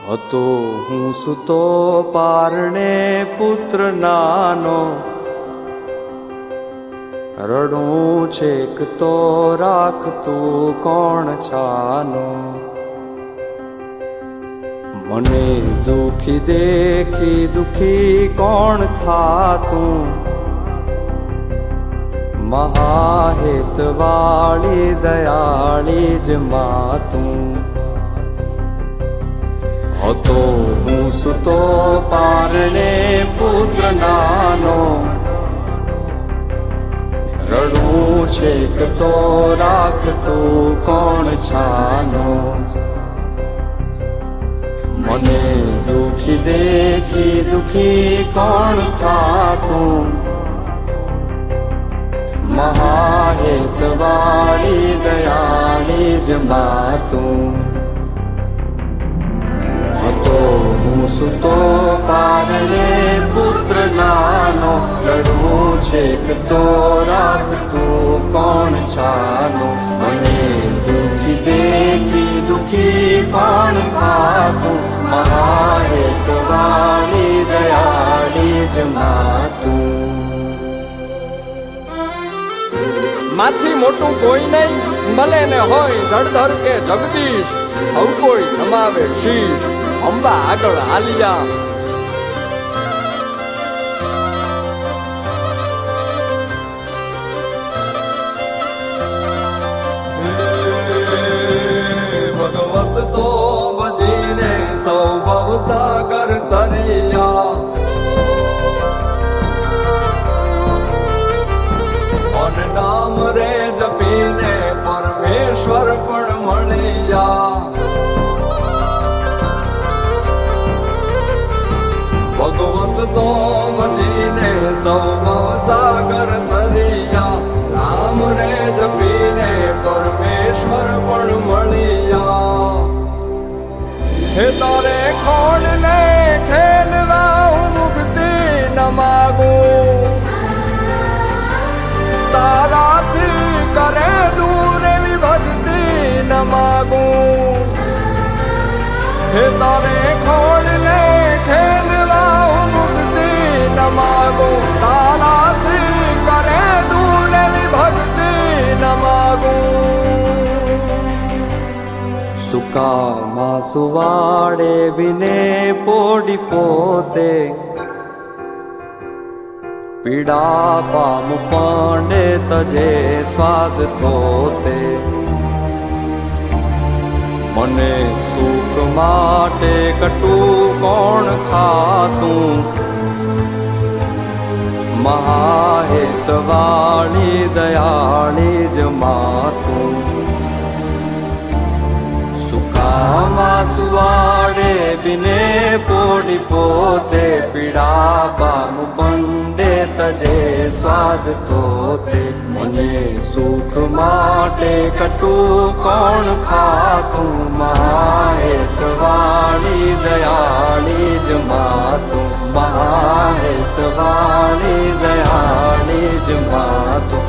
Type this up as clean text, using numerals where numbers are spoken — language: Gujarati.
હતો હું સૂતો પારણે પુત્ર નાનો, રડું છેક તો રાખતું કોણ છાનો. મને દુખી દેખી દુખી કોણ થાતું, મહાહેતવાળી દયાળી જ માતું. હતો હું સૂતો પારણે પુત્ર નાનો, રડું છેક તો રાખતું કોણ છાનો. મને દુખી દેખી દુખી કોણ થાતું, મહાહેતવાળી દયાળી જ માતું. હતો હું સૂતો પારણે પુત્ર નાનો, રડું છેક તો રાખતું કોણ છાનો. મને દુખી દેખી દુખી કોણ થાતું, મહાહેતવાળી દયાળી જ માતું. માથી મોટું કોઈ નહીં, મળે ને હોય જળધર કે જગદીશ, સૌ કોઈ નમાવે શીશ અંબા આગળ આલિયા. ભગવત તો ભજીને સૌ ભવસાગર તરિયા, નામ રે જપીને પરમેશ્વર પણ મળ્યા. ભગવત તો ભજીને સૌ ભવસાગર તરિયા, નામ રે જપીને પરમેશ્વર પણ મળ્યા. હે તારે ખોડ ને ખેલવા હું મુક્તિ ન માગું, તારાથી કરે દૂર એવી ભક્તિ ન માગું. હે તારે ખોડ ને ખેલવા હું મુક્તિ ન માગું, તારાથી કરે દૂર એવી ભક્તિ ન માગું. સુકામાં સુવાડે બિને પોડી પોતે, પીડા પામ પાંડે તજે સ્વાદ તોતે. મને સુખ માટે કટું કોણ ખાતું, મહાહેતવાળી દયાળી જ માતું. સુકામાં સુવાડે બિને પોડી પોતે, પીડા પામ પાંડે તજે સ્વાદ તોતે. મને સુખ માટે કટું કોણ ખાતું, મહાહેતવાળી દયાળી જ માતું. મહાહેતવાળી દયાળી જ માતું.